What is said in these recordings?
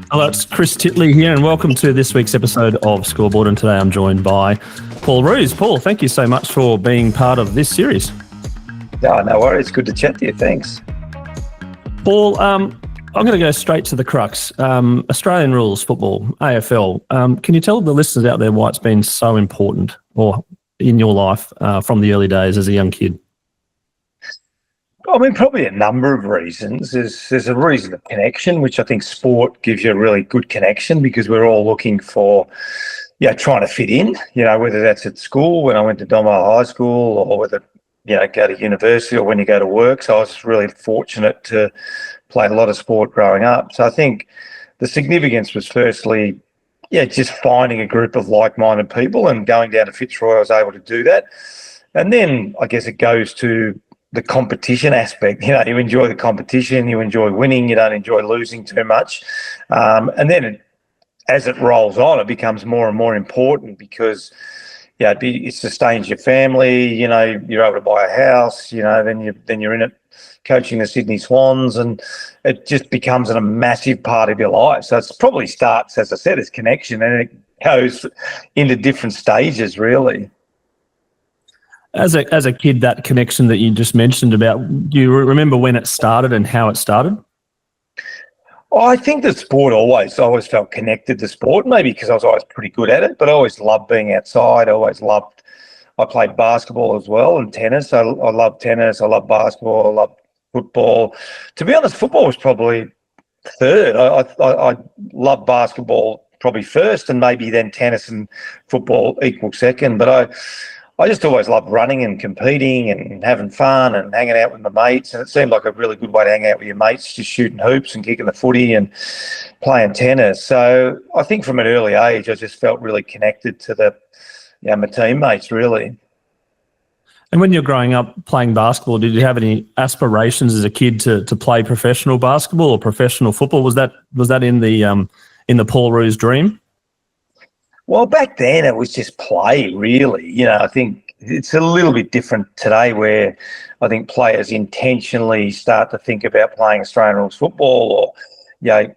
Hello, it's Chris Titley here, and welcome to this week's episode of Scoreboard. And today I'm joined by Paul Roos. Paul, thank you so much for being part of this series. No worries. Good to chat to you. Thanks. Paul, I'm going to go straight to the crux. Australian rules football, AFL. Can you tell the listeners out there why it's been so important, or in your life from the early days as a young kid? I mean, probably a number of reasons. There's a reason of connection, which I think sport gives you a really good connection because we're all looking for, trying to fit in, whether that's at school when I went to Domo High School or whether, go to university or when you go to work. So I was really fortunate to play a lot of sport growing up. So I think the significance was firstly, just finding a group of like-minded people, and going down to Fitzroy, I was able to do that. And then I guess it goes to the competition aspect. You enjoy the competition, you enjoy winning, you don't enjoy losing too much. And then as it rolls on, it becomes more and more important because, it sustains your family. You're able to buy a house. Then you're in it coaching the Sydney Swans, and it just becomes a massive part of your life. So it probably starts, as I said, as connection, and it goes into different stages, really. As a kid, that connection that you just mentioned about, do you remember when it started and how it started? I think the sport I always felt connected to sport, maybe because I was always pretty good at it, but I always loved being outside. I played basketball as well and tennis. I love tennis. I love basketball. I love football. To be honest, football was probably third. I love basketball probably first, and maybe then tennis and football equal second. But I just always loved running and competing and having fun and hanging out with my mates. And it seemed like a really good way to hang out with your mates, just shooting hoops and kicking the footy and playing tennis. So I think from an early age, I just felt really connected to my teammates, really. And when you're growing up playing basketball, did you have any aspirations as a kid to play professional basketball or professional football? Was that in the Paul Roos dream? Well, back then it was just play, really. I think it's a little bit different today, where I think players intentionally start to think about playing Australian rules football or,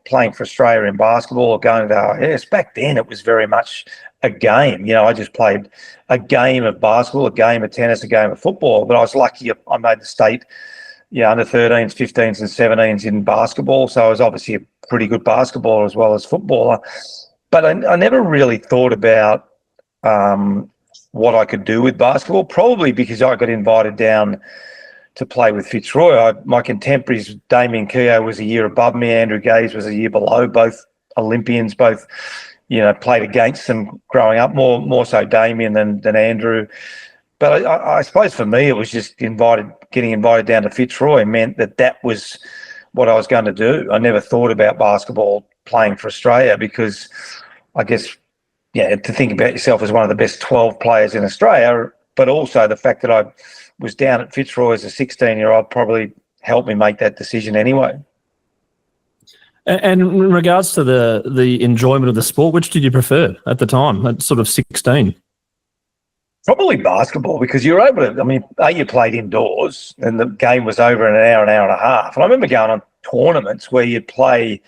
playing for Australia in basketball or going to the RIS. Back then it was very much a game. I just played a game of basketball, a game of tennis, a game of football. But I was lucky I made the state, under 13s, 15s and 17s in basketball. So I was obviously a pretty good basketballer as well as footballer. But I never really thought about what I could do with basketball, probably because I got invited down to play with Fitzroy. My contemporaries, Damien Keogh was a year above me, Andrew Gaze was a year below, both Olympians, both, played against them growing up, more so Damien than Andrew. But I suppose for me it was just getting invited down to Fitzroy meant that was what I was going to do. I never thought about basketball playing for Australia because I guess, to think about yourself as one of the best 12 players in Australia, but also the fact that I was down at Fitzroy as a 16-year-old probably helped me make that decision anyway. And in regards to the enjoyment of the sport, which did you prefer at the time, at sort of 16? Probably basketball, because you were able to, you played indoors and the game was over in an hour and a half. And I remember going on tournaments where you'd play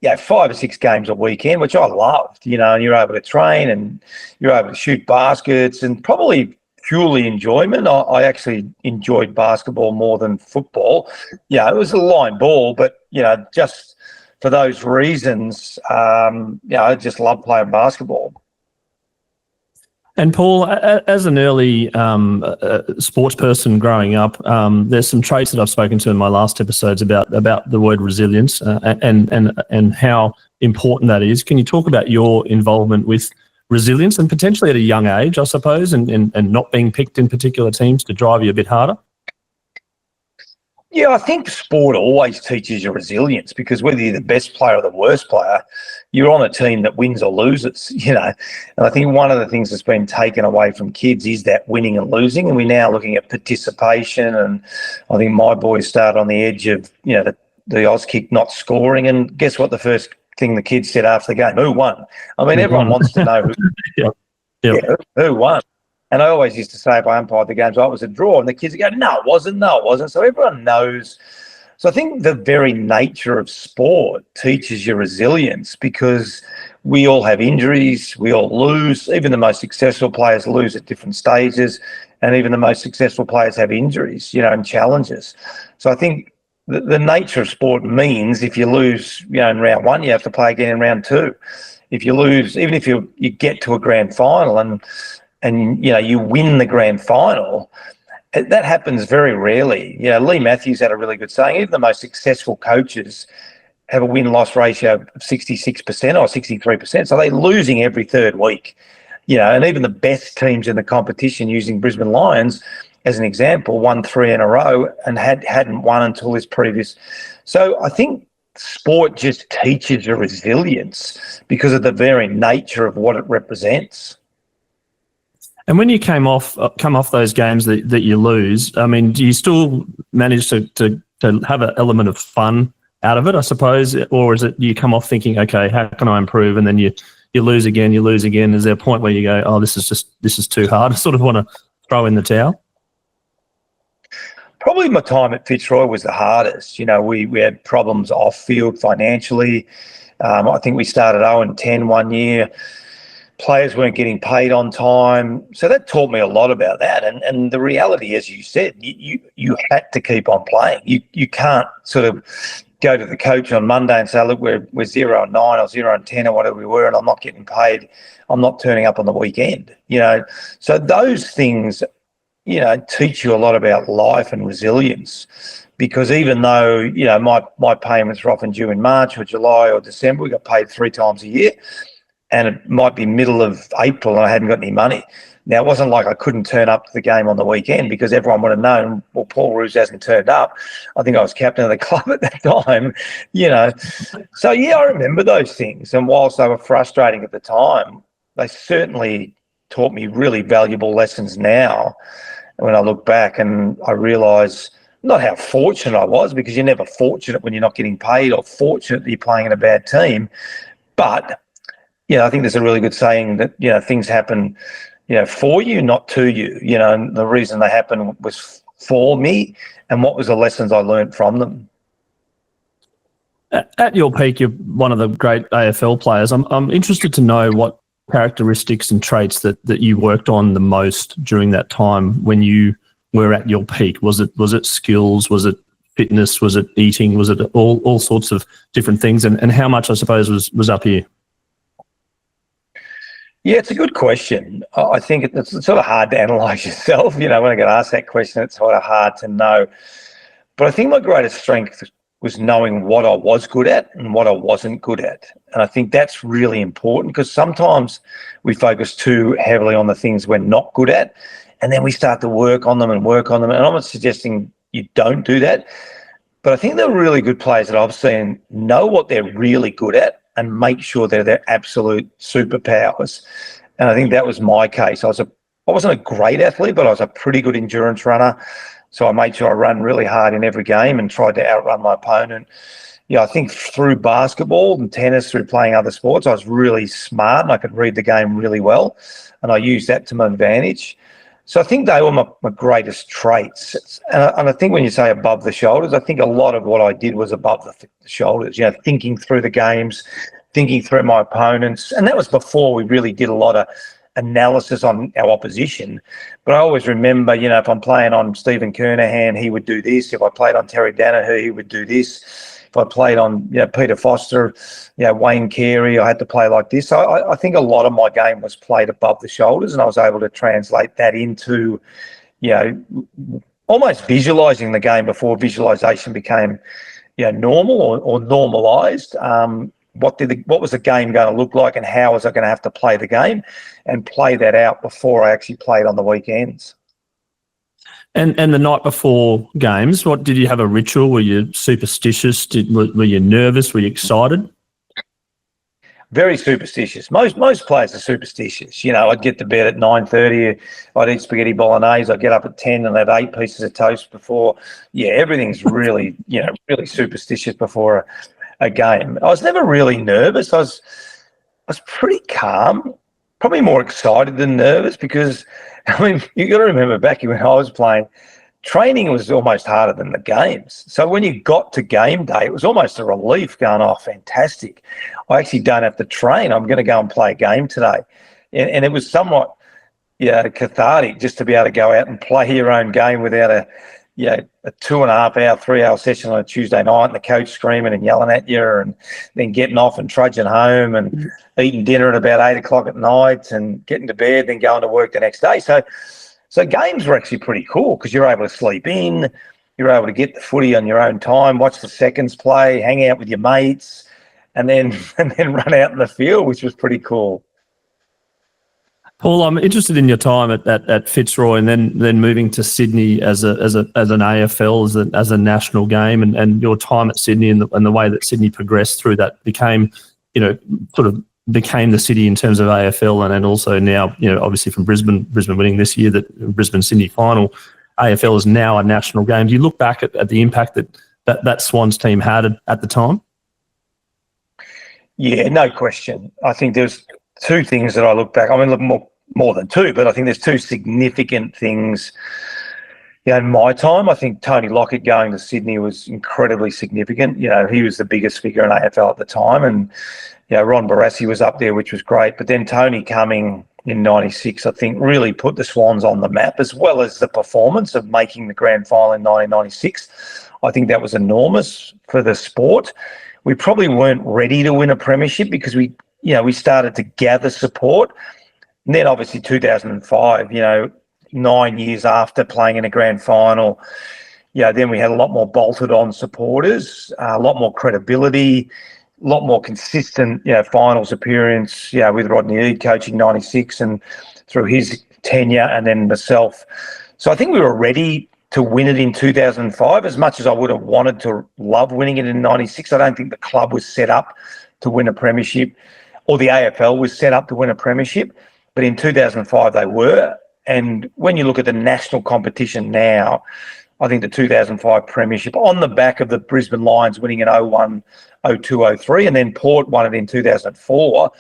5 or 6 games a weekend, which I loved, and you're able to train and you're able to shoot baskets, and probably purely enjoyment. I actually enjoyed basketball more than football. It was a line ball, but, just for those reasons, I just love playing basketball. And Paul, as an early sports person growing up, there's some traits that I've spoken to in my last episodes about the word resilience and how important that is. Can you talk about your involvement with resilience, and potentially at a young age, I suppose, and not being picked in particular teams to drive you a bit harder? Yeah, I think sport always teaches you resilience, because whether you're the best player or the worst player, you're on a team that wins or loses, And I think one of the things that's been taken away from kids is that winning and losing. And we're now looking at participation. And I think my boys started on the edge of, the Auskick not scoring. And guess what the first thing the kids said after the game? Who won? I mean, everyone wants to know who won. And I always used to say, if I umpired the games, it was a draw. And the kids would go, no, it wasn't. So everyone knows So I think the very nature of sport teaches you resilience, because we all have injuries, we all lose. Even the most successful players lose at different stages, and even the most successful players have injuries, and challenges. So I think the nature of sport means if you lose, in round one, you have to play again in round two. If you lose, even if you get to a grand final and you win the grand final, that happens very rarely. Lee Matthews had a really good saying. Even the most successful coaches have a win-loss ratio of 66% or 63%. So they're losing every third week. And even the best teams in the competition, using Brisbane Lions as an example, won 3 in a row and hadn't won until this previous. So I think sport just teaches you resilience because of the very nature of what it represents. And when you come off those games that you lose, I mean, do you still manage to have an element of fun out of it, I suppose, or is it you come off thinking, okay, how can I improve, and then you lose again, Is there a point where you go, oh, this is too hard, I sort of want to throw in the towel? Probably my time at Fitzroy was the hardest. We had problems off field financially. I think we started 0-10 one year. Players weren't getting paid on time. So that taught me a lot about that. And the reality, as you said, you had to keep on playing. You can't sort of go to the coach on Monday and say, look, we're 0-9 or 0-10 or whatever we were, and I'm not getting paid. I'm not turning up on the weekend. So those things, teach you a lot about life and resilience, because even though, my payments were often due in March or July or December, we got paid 3 times a year. And it might be middle of April and I hadn't got any money. Now, it wasn't like I couldn't turn up to the game on the weekend, because everyone would have known, well, Paul Roos hasn't turned up. I think I was captain of the club at that time, So, I remember those things. And whilst they were frustrating at the time, they certainly taught me really valuable lessons now. And when I look back and I realise not how fortunate I was, because you're never fortunate when you're not getting paid, or fortunate that you're playing in a bad team. But I think there's a really good saying that, things happen, for you, not to you, and the reason they happen was for me, and what was the lessons I learned from them. At your peak, you're one of the great AFL players. I'm interested to know what characteristics and traits that you worked on the most during that time when you were at your peak. Was it skills? Was it fitness? Was it eating? Was it all sorts of different things? And how much, I suppose, was up here? Yeah, it's a good question. I think it's sort of hard to analyse yourself. When I get asked that question, it's sort of hard to know. But I think my greatest strength was knowing what I was good at and what I wasn't good at. And I think that's really important, because sometimes we focus too heavily on the things we're not good at, and then we start to work on them. And I'm not suggesting you don't do that. But I think the really good players that I've seen know what they're really good at and make sure they're their absolute superpowers. And I think that was my case. I wasn't a great athlete, but I was a pretty good endurance runner. So I made sure I ran really hard in every game and tried to outrun my opponent. I think through basketball and tennis, through playing other sports, I was really smart and I could read the game really well. And I used that to my advantage. So I think they were my greatest traits. And I think when you say above the shoulders, I think a lot of what I did was above the shoulders, thinking through the games, thinking through my opponents. And that was before we really did a lot of analysis on our opposition. But I always remember, if I'm playing on Stephen Kernahan, he would do this. If I played on Terry Danaher, he would do this. If I played on Peter Foster, Wayne Carey, I had to play like this. So I think a lot of my game was played above the shoulders, and I was able to translate that into, almost visualising the game before visualisation became, normal or normalised. What was the game going to look like, and how was I going to have to play the game, and play that out before I actually played on the weekends. And the night before games, what did you have a ritual? Were you superstitious? Were you nervous? Were you excited? Very superstitious. Most players are superstitious. I'd get to bed at 9:30. I'd eat spaghetti bolognese. I'd get up at 10 and have 8 pieces of toast before. Yeah, everything's really, really superstitious before a game. I was never really nervous. I was pretty calm, probably more excited than nervous, because, you got to remember back when I was playing, training was almost harder than the games. So when you got to game day, it was almost a relief going, oh, fantastic. I actually don't have to train. I'm going to go and play a game today. And it was somewhat cathartic just to be able to go out and play your own game without a 2.5 hour, 3 hour session on a Tuesday night and the coach screaming and yelling at you and then getting off and trudging home and eating dinner at about 8 o'clock at night and getting to bed, then going to work the next day. So games were actually pretty cool because you're able to sleep in, you're able to get the footy on your own time, watch the seconds play, hang out with your mates, and then run out in the field, which was pretty cool. Paul, I'm interested in your time at Fitzroy and then moving to Sydney as an AFL as a national game and your time at Sydney and the way that Sydney progressed through that became the city in terms of AFL and also now, obviously from Brisbane winning this year, that Brisbane Sydney final, AFL is now a national game. Do you look back at the impact that Swans team had at the time? Yeah, no question. I think there's two things that I look back. I mean, look, more than two, but I think there's two significant things. In my time, I think Tony Lockett going to Sydney was incredibly significant. He was the biggest figure in AFL at the time, and Ron Barassi was up there, which was great. But then Tony coming in '96, I think, really put the Swans on the map, as well as the performance of making the grand final in 1996. I think that was enormous for the sport. We probably weren't ready to win a premiership because we started to gather support. And then obviously 2005, 9 years after playing in a grand final, then we had a lot more bolted on supporters, a lot more credibility, a lot more consistent, finals appearance, with Rodney Eade coaching 96 and through his tenure and then myself. So I think we were ready to win it in 2005. As much as I would have wanted to love winning it in 96, I don't think the club was set up to win a premiership or the AFL was set up to win a premiership. But in 2005, they were. And when you look at the national competition now, I think the 2005 premiership on the back of the Brisbane Lions winning in 01, 02, 03, and then Port won it in 2004.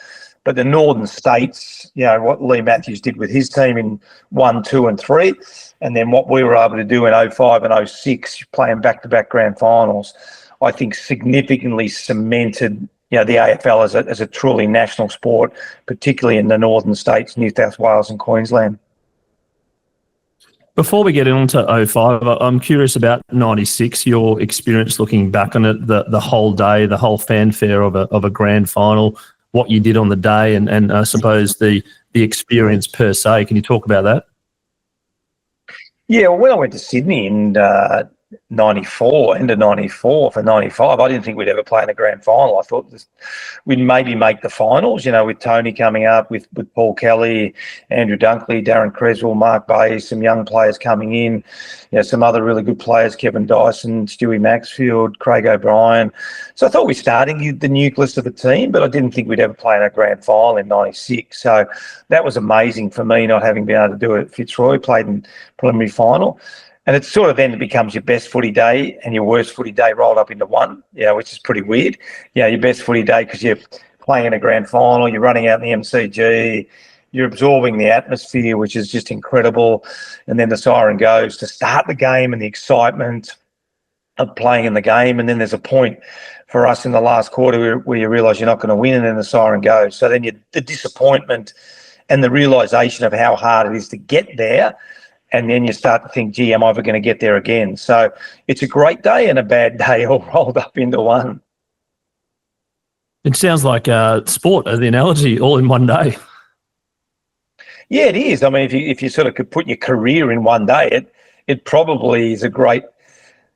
But the Northern States, what Lee Matthews did with his team in 1, 2 and 3, and then what we were able to do in 05 and 06, playing back-to-back grand finals, I think significantly cemented the AFL as a truly national sport, particularly in the Northern States, New South Wales and Queensland. Before we get into 05, I'm curious about 96, your experience looking back on it, the whole day, the whole fanfare of a grand final, what you did on the day and I suppose the experience per se. Can you talk about that? Yeah, well, when I went to Sydney in 94, end of 94 for 95, I didn't think we'd ever play in a grand final. I thought we'd maybe make the finals, with Tony coming up, with Paul Kelly, Andrew Dunkley, Darren Creswell, Mark Bay, some young players coming in, some other really good players, Kevin Dyson, Stewie Maxfield, Craig O'Brien. So I thought we started the nucleus of the team, but I didn't think we'd ever play in a grand final in 96. So that was amazing for me, not having been able to do it at Fitzroy, played in preliminary final. And it's sort of then it becomes your best footy day and your worst footy day rolled up into one, which is pretty weird. Your best footy day because you're playing in a grand final, you're running out in the MCG, you're absorbing the atmosphere, which is just incredible. And then the siren goes to start the game and the excitement of playing in the game. And then there's a point for us in the last quarter where you realise you're not going to win and then the siren goes. So then the disappointment and the realisation of how hard it is to get there. And then you start to think, gee, am I ever going to get there again? So it's a great day and a bad day all rolled up into one. It sounds like sport, the analogy, all in one day. Yeah, it is. I mean, if you sort of could put your career in one day, it probably is a great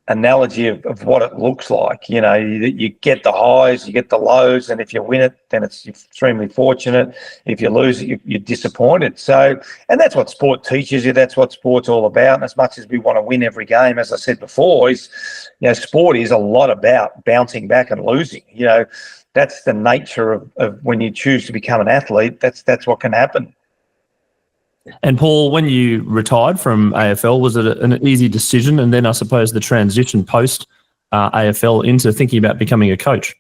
analogy of what it looks like. You get the highs, you get the lows, and if you win it, then it's extremely fortunate. If you lose it, you're disappointed. So, and that's what sport teaches you. That's what sport's all about. And as much as we want to win every game, as I said before, sport is a lot about bouncing back and losing. That's the nature of when you choose to become an athlete. That's what can happen. And Paul, when you retired from AFL, was it an easy decision? And then I suppose the transition post AFL into thinking about becoming a coach?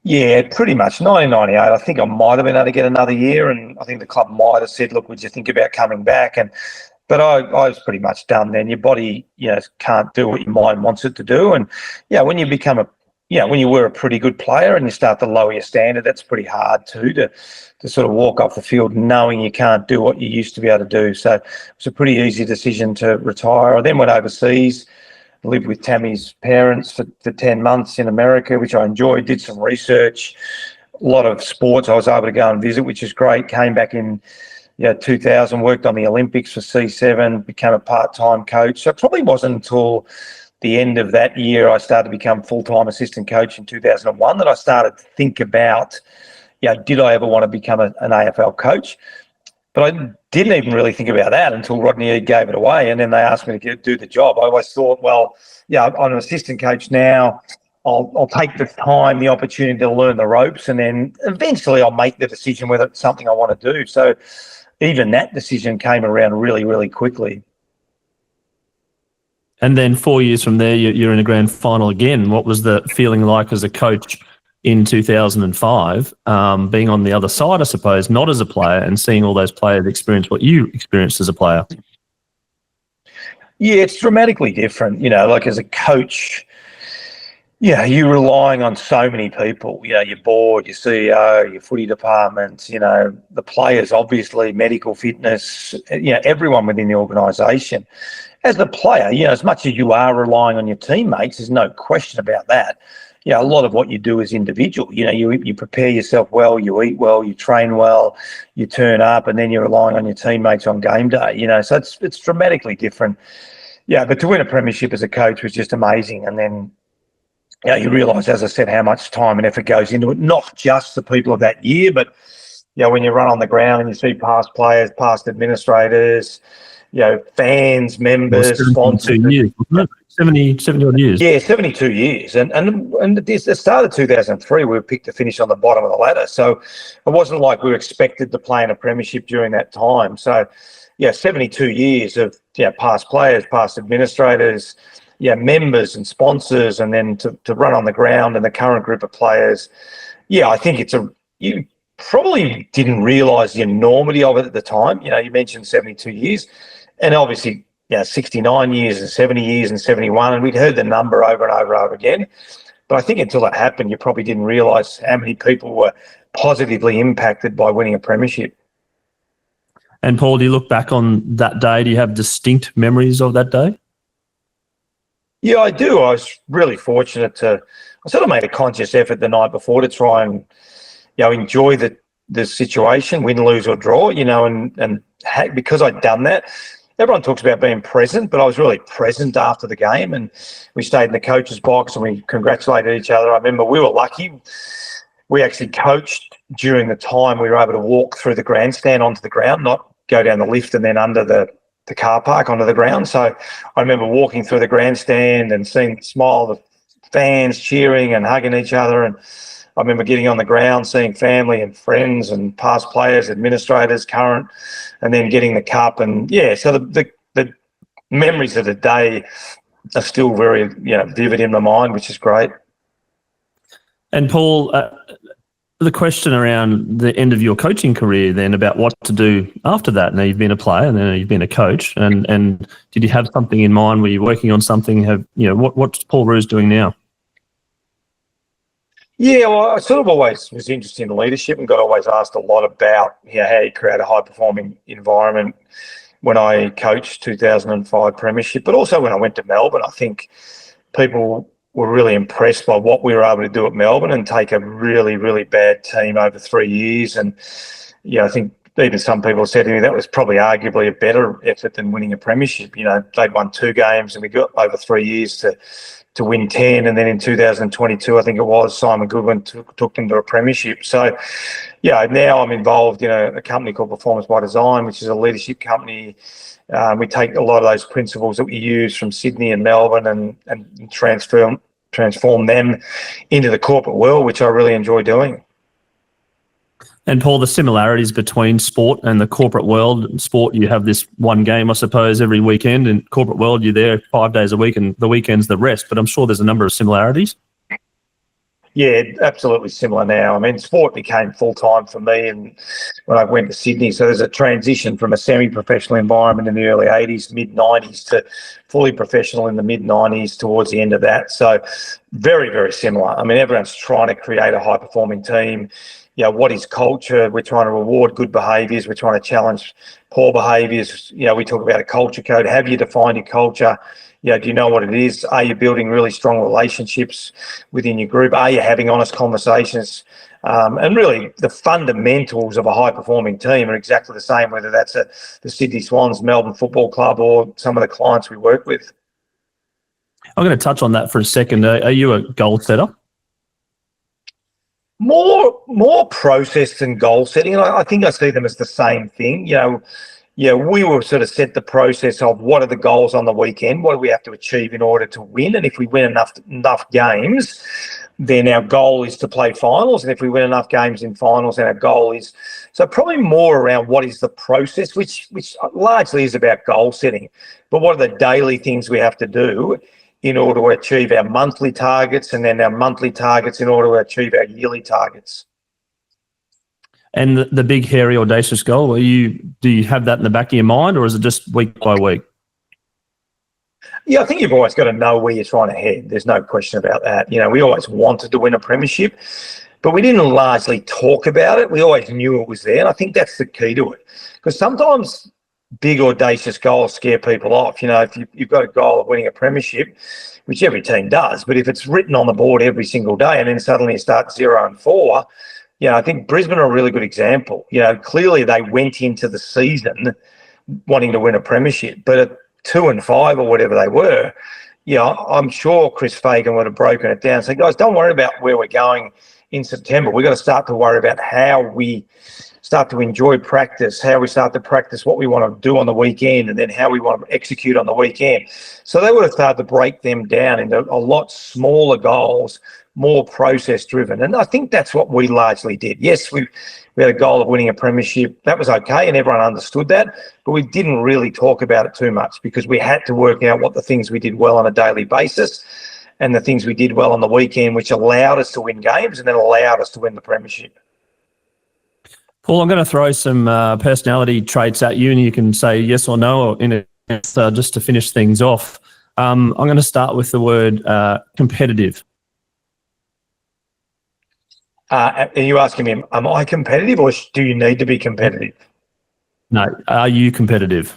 Yeah, pretty much. 1998, I think I might have been able to get another year. And I think the club might have said, look, would you think about coming back? And But I was pretty much done then. Your body, can't do what your mind wants it to do. And, when you become when you were a pretty good player and you start to lower your standard, that's pretty hard too, to sort of walk off the field knowing you can't do what you used to be able to do. So it was a pretty easy decision to retire. I then went overseas, lived with Tammy's parents for 10 months in America, which I enjoyed, did some research, a lot of sports I was able to go and visit, which is great. Came back in 2000, worked on the Olympics for C7, became a part-time coach. So it probably wasn't until the end of that year I started to become full-time assistant coach in 2001 that I started to think about, did I ever want to become an AFL coach? But I didn't even really think about that until Rodney Eade gave it away, and then they asked me to do the job. I always thought, I'm an assistant coach now. I'll take the time, the opportunity to learn the ropes, and then eventually I'll make the decision whether it's something I want to do. So even that decision came around really, really quickly. And then 4 years from there, you're in a grand final again. What was the feeling like as a coach in 2005, being on the other side, I suppose, not as a player, and seeing all those players experience what you experienced as a player? Yeah, it's dramatically different. Like as a coach, you're relying on so many people, your board, your CEO, your footy department, the players, obviously, medical fitness, everyone within the organisation. As a player, as much as you are relying on your teammates, there's no question about that. A lot of what you do is individual. You prepare yourself well, you eat well, you train well, you turn up, and then you're relying on your teammates on game day. So it's dramatically different. But to win a premiership as a coach was just amazing. And then you realise, as I said, how much time and effort goes into it, not just the people of that year, but when you run on the ground and you see past players, past administrators, fans, members, sponsors. 70 odd years. Yeah, 72 years. And at the start of 2003, we were picked to finish on the bottom of the ladder. So it wasn't like we were expected to play in a premiership during that time. So, 72 years of past players, past administrators, members and sponsors, and then to run on the ground and the current group of players. I think you probably didn't realise the enormity of it at the time. You mentioned 72 years. And obviously, 69 years and 70 years and 71, and we'd heard the number over and over and over again. But I think until that happened, you probably didn't realise how many people were positively impacted by winning a premiership. And Paul, do you look back on that day? Do you have distinct memories of that day? Yeah, I do. I was really fortunate I sort of made a conscious effort the night before to try and, enjoy the situation, win, lose or draw, and because I'd done that. Everyone talks about being present, but I was really present after the game, and we stayed in the coach's box and we congratulated each other. I remember we were lucky. We actually coached during the time we were able to walk through the grandstand onto the ground, not go down the lift and then under the car park onto the ground. So I remember walking through the grandstand and seeing the smile of the fans cheering and hugging each other. And I remember getting on the ground, seeing family and friends and past players, administrators, current, and then getting the cup. And so the memories of the day are still very vivid in my mind, which is great. And Paul, the question around the end of your coaching career then about what to do after that. Now you've been a player and then you've been a coach, and did you have something in mind? Were you working on something? What's Paul Roos doing now? Yeah, well, I sort of always was interested in leadership and got always asked a lot about how you create a high-performing environment when I coached 2005 premiership, but also when I went to Melbourne. I think people were really impressed by what we were able to do at Melbourne and take a really, really bad team over 3 years. And, I think even some people said to me that was probably arguably a better effort than winning a premiership. They'd won 2 games and we got over 3 years to win 10, and then in 2022, I think it was, Simon Goodwin took them to a premiership. So, now I'm involved in a company called Performance by Design, which is a leadership company. We take a lot of those principles that we use from Sydney and Melbourne and transform them into the corporate world, which I really enjoy doing. And Paul, the similarities between sport and the corporate world. Sport, you have this one game, I suppose, every weekend. In corporate world, you're there 5 days a week and the weekend's the rest. But I'm sure there's a number of similarities. Yeah, absolutely similar now. I mean, sport became full-time for me and when I went to Sydney. So there's a transition from a semi-professional environment in the early 80s, mid-90s to fully professional in the mid-90s towards the end of that. So very, very similar. I mean, everyone's trying to create a high-performing team. What is culture? We're trying to reward good behaviours. We're trying to challenge poor behaviours. We talk about a culture code. Have you defined your culture? Do you know what it is? Are you building really strong relationships within your group? Are you having honest conversations? And really, the fundamentals of a high-performing team are exactly the same, whether that's the Sydney Swans, Melbourne Football Club, or some of the clients we work with. I'm going to touch on that for a second. Are you a goal setter? More process than goal setting. And I think I see them as the same thing. We will sort of set the process of what are the goals on the weekend, what do we have to achieve in order to win, and if we win enough games, then our goal is to play finals, and if we win enough games in finals, then our goal is so probably more around what is the process, which largely is about goal setting, but what are the daily things we have to do in order to achieve our monthly targets, and then our monthly targets in order to achieve our yearly targets. And the big, hairy, audacious goal, do you have that in the back of your mind, or is it just week by week? Yeah, I think you've always got to know where you're trying to head. There's no question about that. We always wanted to win a premiership, but we didn't largely talk about it. We always knew it was there, and I think that's the key to it. Because sometimes big, audacious goals scare people off. If you've got a goal of winning a premiership, which every team does, but if it's written on the board every single day and then suddenly you start 0-4, I think Brisbane are a really good example. Clearly they went into the season wanting to win a premiership, but at 2-5 or whatever they were, I'm sure Chris Fagan would have broken it down. So, guys, don't worry about where we're going in September. We've got to start to worry about how we start to enjoy practice, how we start to practice what we want to do on the weekend, and then how we want to execute on the weekend. So they would have started to break them down into a lot smaller goals, more process-driven. And I think that's what we largely did. Yes, we had a goal of winning a premiership. That was okay, and everyone understood that. But we didn't really talk about it too much because we had to work out what the things we did well on a daily basis and the things we did well on the weekend, which allowed us to win games and then allowed us to win the premiership. Paul, I'm going to throw some personality traits at you, and you can say yes or no, or just to finish things off. I'm going to start with the word competitive. Are you asking me, am I competitive, or do you need to be competitive? No, are you competitive?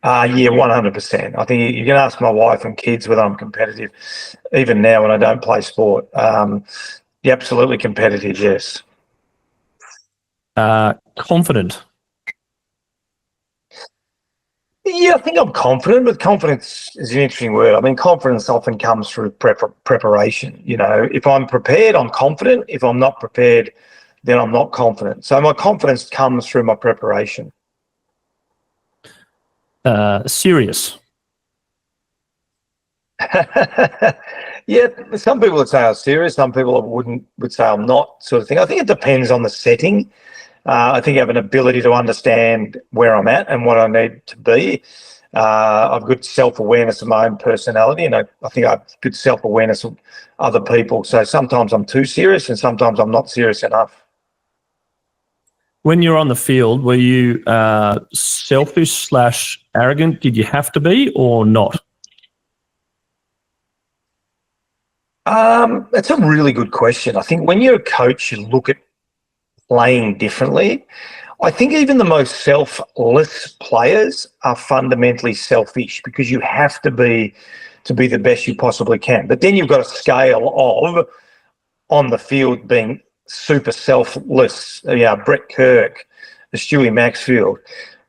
Yeah, 100%. I think you can ask my wife and kids whether I'm competitive, even now when I don't play sport. Yeah, absolutely competitive, yes. Confident. Yeah, I think I'm confident, but confidence is an interesting word. I mean, confidence often comes through preparation. If I'm prepared, I'm confident. If I'm not prepared, then I'm not confident. So my confidence comes through my preparation. Serious. Yeah, some people would say I'm serious. Some people would say I'm not, sort of thing. I think it depends on the setting. I think I have an ability to understand where I'm at and what I need to be. I've good self-awareness of my own personality, and I think I have good self-awareness of other people. So sometimes I'm too serious and sometimes I'm not serious enough. When you're on the field, were you selfish/arrogant? Did you have to be or not? That's a really good question. I think when you're a coach, you look at playing differently. I think even the most selfless players are fundamentally selfish because you have to be the best you possibly can. But then you've got a scale of on the field being super selfless. Brett Kirk, the Stewie Maxfield.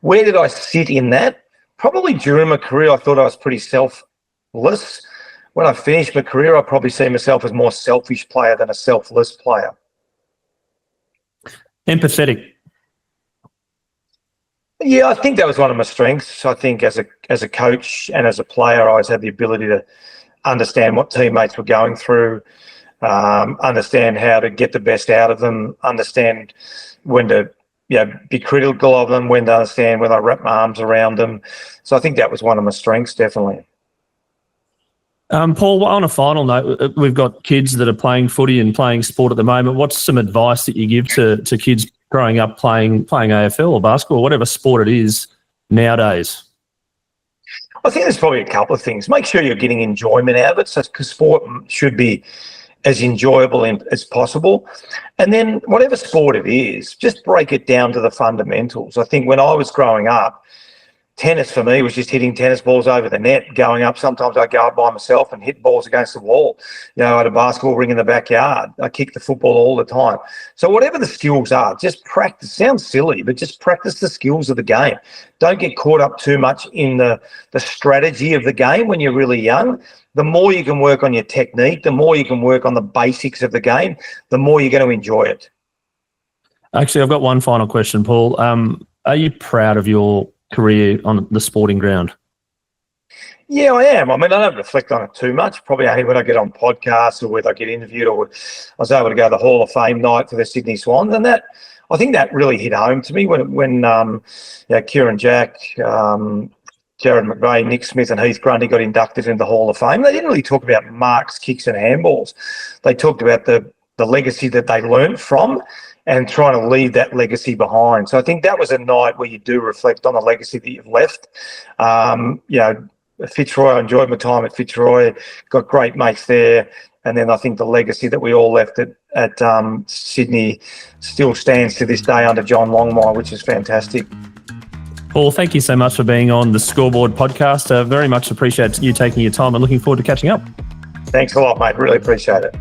Where did I sit in that? Probably during my career, I thought I was pretty selfless. When I finished my career, I probably see myself as more selfish player than a selfless player. Empathetic. Yeah, I think that was one of my strengths. I think as a coach and as a player, I always had the ability to understand what teammates were going through, understand how to get the best out of them, understand when to be critical of them, when to understand when I wrap my arms around them. So I think that was one of my strengths, definitely. Paul, on a final note, we've got kids that are playing footy and playing sport at the moment. What's some advice that you give to kids growing up playing AFL or basketball, whatever sport it is nowadays? I think there's probably a couple of things. Make sure you're getting enjoyment out of it, because sport should be as enjoyable as possible. And then whatever sport it is, just break it down to the fundamentals. I think when I was growing up, tennis for me was just hitting tennis balls over the net, going up. Sometimes I'd go up by myself and hit balls against the wall. You know, I had a basketball ring in the backyard. I kicked the football all the time. So whatever the skills are, just practice. Sounds silly, but just practice the skills of the game. Don't get caught up too much in the strategy of the game when you're really young. The more you can work on your technique, the more you can work on the basics of the game, the more you're going to enjoy it. Actually, I've got one final question, Paul. Are you proud of your career on the sporting ground? Yeah, I am. I mean, I don't reflect on it too much. Probably only when I get on podcasts or whether I get interviewed, or I was able to go to the Hall of Fame night for the Sydney Swans, and that, I think that really hit home to me when Kieran Jack, Jared McVeigh, Nick Smith and Heath Grundy got inducted into the Hall of Fame. They didn't really talk about marks, kicks and handballs. They talked about the legacy that they learned from and trying to leave that legacy behind. So I think that was a night where you do reflect on the legacy that you've left. Fitzroy, I enjoyed my time at Fitzroy, got great mates there. And then I think the legacy that we all left at Sydney still stands to this day under John Longmire, which is fantastic. Paul, thank you so much for being on the Scoreboard podcast. Very much appreciate you taking your time and looking forward to catching up. Thanks a lot, mate. Really appreciate it.